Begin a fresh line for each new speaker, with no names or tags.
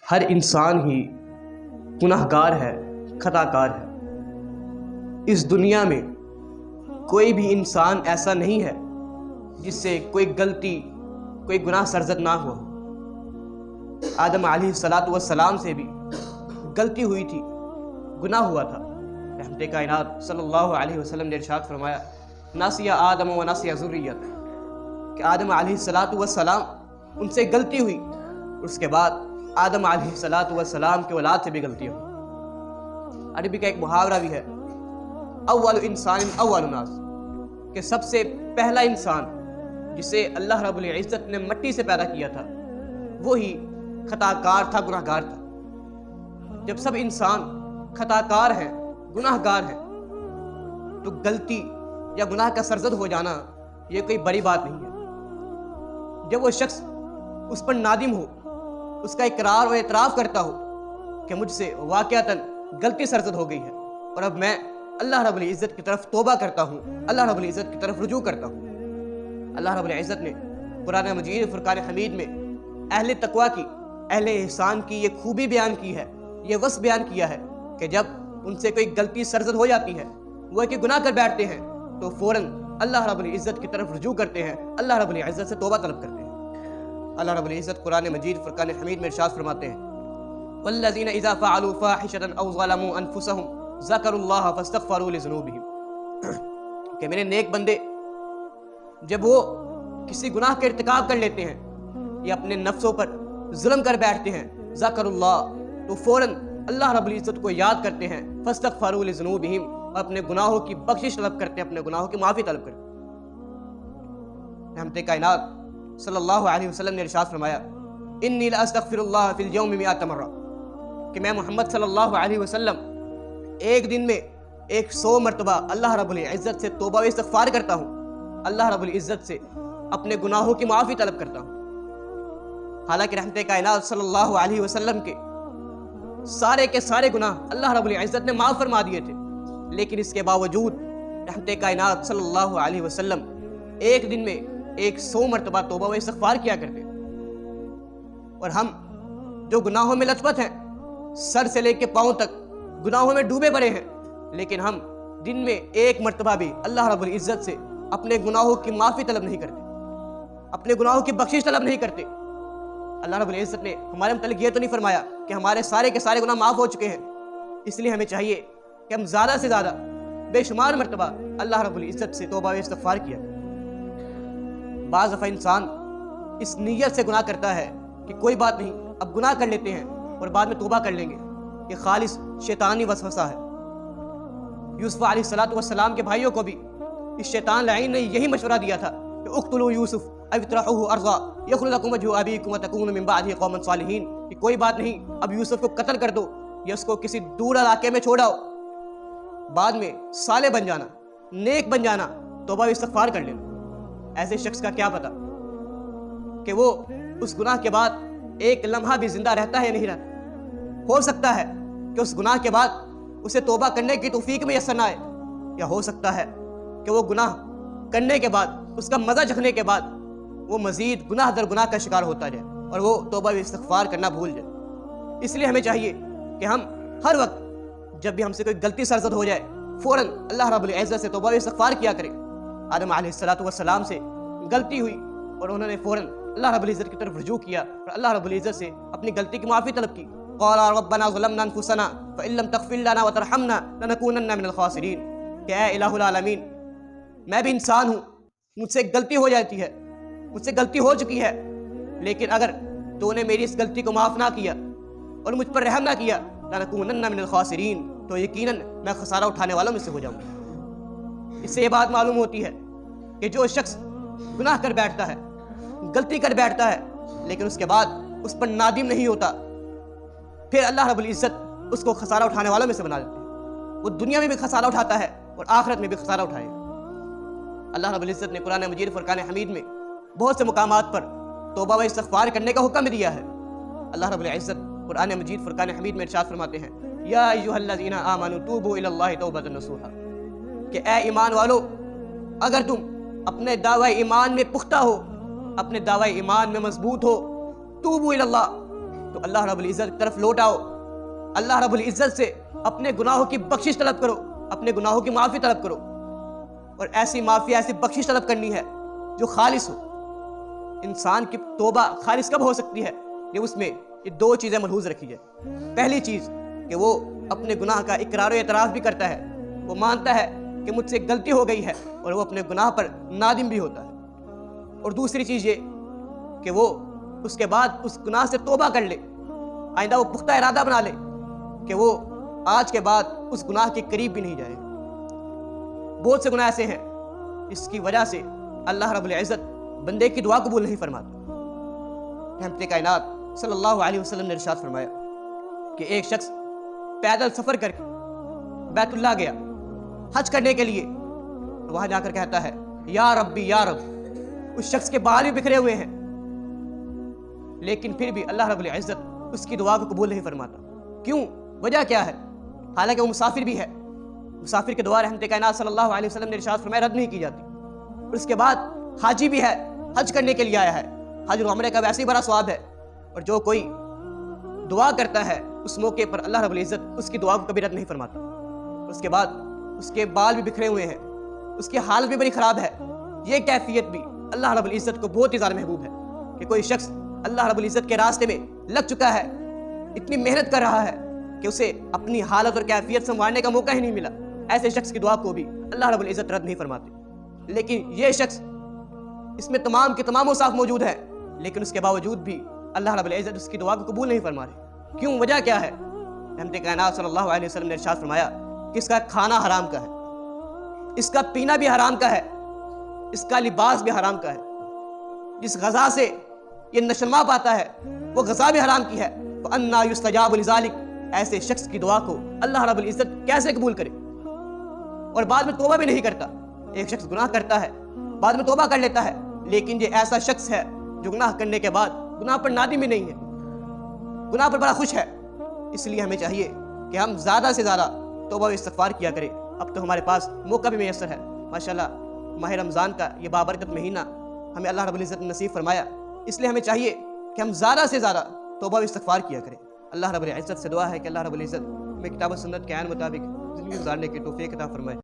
ہر انسان ہی گناہ گار ہے، خطا کار ہے۔ اس دنیا میں کوئی بھی انسان ایسا نہیں ہے جس سے کوئی غلطی، کوئی گناہ سرزد نہ ہوا ہو۔ آدم علیہ السلام سے بھی غلطی ہوئی تھی، گناہ ہوا تھا۔ رحمت کائنات صلی اللہ علیہ وسلم نے ارشاد فرمایا، ناسی آدم و ناسی ذریت، کہ آدم علیہ السلام ان سے غلطی ہوئی، اس کے بعد آدم علیہ السلام کے اولاد سے بھی غلطی ہوئی۔ عربی کا ایک محاورہ بھی ہے، اول انسان اول ناس، کہ سب سے پہلا انسان جسے اللہ رب العزت نے مٹی سے پیدا کیا تھا وہی خطا کار تھا، گناہ گار تھا۔ جب سب انسان خطا کار ہیں، گناہ گار ہیں، تو غلطی یا گناہ کا سرزد ہو جانا یہ کوئی بڑی بات نہیں ہے۔ جب وہ شخص اس پر نادم ہو، اس کا اقرار و اعتراف کرتا ہو کہ مجھ سے واقعتاً غلطی سرزد ہو گئی ہے اور اب میں اللہ رب العزت کی طرف توبہ کرتا ہوں، اللہ رب العزت کی طرف رجوع کرتا ہوں۔ اللہ رب العزت نے قرآن مجید فرقان حمید میں اہل تقویٰ کی، اہل احسان کی یہ خوبی بیان کی ہے، یہ وصف بیان کیا ہے کہ جب ان سے کوئی غلطی سرزد ہو جاتی ہے، وہ کہ گناہ کر بیٹھتے ہیں، تو فوراً اللہ رب العزت کی طرف رجوع کرتے ہیں، اللہ رب العزت سے توبہ طلب کرتے ہیں۔ اللہ رب العزت قرآن مجید فرقان حمید میں ارشاد فرماتے ہیں، والذین اذا فعلوا فاحشۃ او ظلموا انفسهم ذکروا اللہ فاستغفروا لذنوبہم، کہ میرے نیک بندے جب وہ کسی گناہ کا ارتکاب کر لیتے ہیں یا اپنے نفسوں پر ظلم کر بیٹھتے ہیں، ذکر اللہ، تو فوراً اللہ رب العزت کو یاد کرتے ہیں، فاستغفروا لذنوبہم، اور اپنے گناہوں کی بخشش طلب کرتے ہیں، اپنے گناہوں کی معافی طلب کرتے ہیں۔ رحمت کائنات صلی اللہ علیہ وسلم نے ارشاد فرمایا، انی لاستغفر اللہ فی اليوم 100 مرہ، کہ میں محمد صلی اللہ علیہ وسلم ایک دن میں 100 مرتبہ اللہ رب العزت سے توبہ و استغفار کرتا ہوں، اللہ رب العزت سے اپنے گناہوں کی معافی طلب کرتا ہوں۔ حالانکہ رحمت کائنات صلی اللہ علیہ وسلم کے سارے گناہ اللہ رب العزت نے معاف فرما دیے تھے، لیکن اس کے باوجود رحمت کائنات صلی اللہ علیہ وسلم ایک دن میں 100 مرتبہ توبہ و استغفار کیا کرتے۔ اور ہم جو گناہوں میں لثپت ہیں، سر سے لے کے پاؤں تک گناہوں میں ڈوبے پڑے ہیں، لیکن ہم دن میں 1 مرتبہ بھی اللہ رب العزت سے اپنے گناہوں کی معافی طلب نہیں کرتے، اپنے گناہوں کی بخشش طلب نہیں کرتے۔ اللہ رب العزت نے ہمارے متعلق یہ تو نہیں فرمایا کہ ہمارے سارے کے سارے گناہ معاف ہو چکے ہیں، اس لیے ہمیں چاہیے کہ ہم زیادہ سے زیادہ بے شمار مرتبہ اللہ رب العزت سے توبہ و استغفار کیا۔ بعض دفعہ انسان اس نیت سے گناہ کرتا ہے کہ کوئی بات نہیں، اب گناہ کر لیتے ہیں اور بعد میں توبہ کر لیں گے، یہ خالص شیطانی وسوسہ ہے۔ یوسف علیہ السلام کے بھائیوں کو بھی اس شیطان لعین نے یہی مشورہ دیا تھا کہ اقتلوا یوسف او اطرحوه ارضا یخل لکم وجہ ابیکم وتکونوا من بعدہ قوما صالحین، کہ کوئی بات نہیں، اب یوسف کو قتل کر دو یا اس کو کسی دور علاقے میں چھوڑاؤ، بعد میں صالح بن جانا، نیک بن جانا، توبہ و استغفار کر لینا۔ ایسے شخص کا کیا پتہ کہ وہ اس گناہ کے بعد ایک لمحہ بھی زندہ رہتا ہے یا نہیں رہتا۔ ہو سکتا ہے کہ اس گناہ کے بعد اسے توبہ کرنے کی توفیق میسر نہ آئے، یا ہو سکتا ہے کہ وہ گناہ کرنے کے بعد، اس کا مزہ چکھنے کے بعد وہ مزید گناہ در گناہ کا شکار ہوتا جائے اور وہ توبہ و استغفار کرنا بھول جائے۔ اس لیے ہمیں چاہیے کہ ہم ہر وقت جب بھی ہم سے کوئی غلطی سرزد ہو جائے، فوراً اللہ رب العزت سے توبہ و استغفار کیا کریں۔ آدم علیہ السلام سے غلطی ہوئی اور انہوں نے فوراً اللہ رب العزت کی طرف رجوع کیا اور اللہ رب العزت سے اپنی غلطی کی معافی طلب کی۔ قال ربنا ظلمنا انفسنا فان لم تغفر لنا وترحمنا لنكونن من الخاسرین، کہ اے الہ العالمین، میں بھی انسان ہوں، مجھ سے غلطی ہو جاتی ہے، مجھ سے غلطی ہو چکی ہے، لیکن اگر تو نے میری اس غلطی کو معاف نہ کیا اور مجھ پر رحم نہ کیا، لنكونن من الخاسرین، تو یقیناً میں خسارہ اٹھانے والوں میں سے ہو جاؤں گا۔ اس سے یہ بات معلوم ہوتی ہے کہ جو شخص گناہ کر بیٹھتا ہے، غلطی کر بیٹھتا ہے، لیکن اس کے بعد اس پر نادم نہیں ہوتا، پھر اللہ رب العزت اس کو خسارہ اٹھانے والوں میں سے بنا دیتے ہیں۔ وہ دنیا میں بھی خسارہ اٹھاتا ہے اور آخرت میں بھی خسارہ اٹھائے گا۔ اللہ رب العزت نے قرآن مجید فرقان حمید میں بہت سے مقامات پر توبہ و استغفار کرنے کا حکم دیا ہے۔ اللہ رب العزت قرآن مجید فرقان حمید میں ارشاد فرماتے ہیں، یا ایھا الذین آمنوا توبوا الی اللہ توبۃ نصوحا، کہ اے ایمان والو، اگر تم اپنے دعوی ایمان میں پختہ ہو، اپنے دعوی ایمان میں مضبوط ہو، توبوا الی اللہ، تو اللہ رب العزت کی طرف لوٹ آؤ، اللہ رب العزت سے اپنے گناہوں کی بخشش طلب کرو، اپنے گناہوں کی معافی طلب کرو، اور ایسی معافی، ایسی بخشش طلب کرنی ہے جو خالص ہو۔ انسان کی توبہ خالص کب ہو سکتی ہے؟ کہ اس میں یہ دو چیزیں ملحوظ رکھی جائے۔ پہلی چیز کہ وہ اپنے گناہ کا اقرار و اعتراف بھی کرتا ہے، وہ مانتا ہے کہ مجھ سے غلطی ہو گئی ہے اور وہ اپنے گناہ پر نادم بھی ہوتا ہے۔ اور دوسری چیز یہ کہ وہ اس کے بعد اس گناہ سے توبہ کر لے، آئندہ وہ پختہ ارادہ بنا لے کہ وہ آج کے بعد اس گناہ کے قریب بھی نہیں جائے۔ بہت سے گناہ ایسے ہیں اس کی وجہ سے اللہ رب العزت بندے کی دعا قبول نہیں فرماتا۔ رحمت کائنات صلی اللہ علیہ وسلم نے ارشاد فرمایا کہ ایک شخص پیدل سفر کر کے بیت اللہ گیا حج کرنے کے لیے، وہاں جا کر کہتا ہے یا ربی یا رب، اس شخص کے بال بھی بکھرے ہوئے ہیں، لیکن پھر بھی اللہ رب العزت اس کی دعا کو قبول نہیں فرماتا۔ کیوں؟ وجہ کیا ہے؟ حالانکہ وہ مسافر بھی ہے، مسافر کی دعا رحمت کائنات صلی اللہ علیہ وسلم نے ارشاد فرمایا رد نہیں کی جاتی۔ اور اس کے بعد حاجی بھی ہے، حج کرنے کے لیے آیا ہے، حج اور عمرے کا ویسے ہی بڑا ثواب ہے، اور جو کوئی دعا کرتا ہے اس موقع پر اللہ رب العزت اس کی دعا کو کبھی رد نہیں فرماتا۔ اس کے بعد اس کے بال بھی بکھرے ہوئے ہیں، اس کی حالت بھی بڑی خراب ہے۔ یہ کیفیت بھی اللہ رب العزت کو بہت ہی زیادہ محبوب ہے کہ کوئی شخص اللہ رب العزت کے راستے میں لگ چکا ہے، اتنی محنت کر رہا ہے کہ اسے اپنی حالت اور کیفیت سنوارنے کا موقع ہی نہیں ملا، ایسے شخص کی دعا کو بھی اللہ رب العزت رد نہیں فرماتے۔ لیکن یہ شخص، اس میں تمام کے تمام اوصاف موجود ہیں، لیکن اس کے باوجود بھی اللہ رب العزت اس کی دعا کو قبول نہیں فرما رہے۔ کیوں؟ وجہ کیا ہے؟ رحمت کائنات صلی اللہ علیہ وسلم نے ارشاد فرمایا کہ اس کا کھانا حرام کا ہے، اس کا پینا بھی حرام کا ہے، اس کا لباس بھی حرام کا ہے، جس غذا سے یہ نشوما پاتا ہے وہ غذا بھی حرام کی ہے۔ فَأَنَّا يُسْتَجَابُ لِذَلِكَ، ایسے شخص کی دعا کو اللہ رب العزت کیسے قبول کرے؟ اور بعد میں توبہ بھی نہیں کرتا۔ ایک شخص گناہ کرتا ہے، بعد میں توبہ کر لیتا ہے، لیکن یہ ایسا شخص ہے جو گناہ کرنے کے بعد گناہ پر نادم بھی نہیں ہے، گناہ پر بڑا خوش ہے۔ اس لیے ہمیں چاہیے کہ ہم زیادہ سے زیادہ توبہ و استغفار کیا کریں۔ اب تو ہمارے پاس موقع بھی میسر ہے، ماشاءاللہ ماہ رمضان کا یہ بابرکت مہینہ ہمیں اللہ رب العزت نے نصیب فرمایا، اس لیے ہمیں چاہیے کہ ہم زیادہ سے زیادہ توبہ و استغفار کیا کریں۔ اللہ رب العزت سے دعا ہے کہ اللہ رب العزت ہمیں کتاب و سنت کے عین مطابق زندگی گزارنے کی توفیق عطا فرمائے۔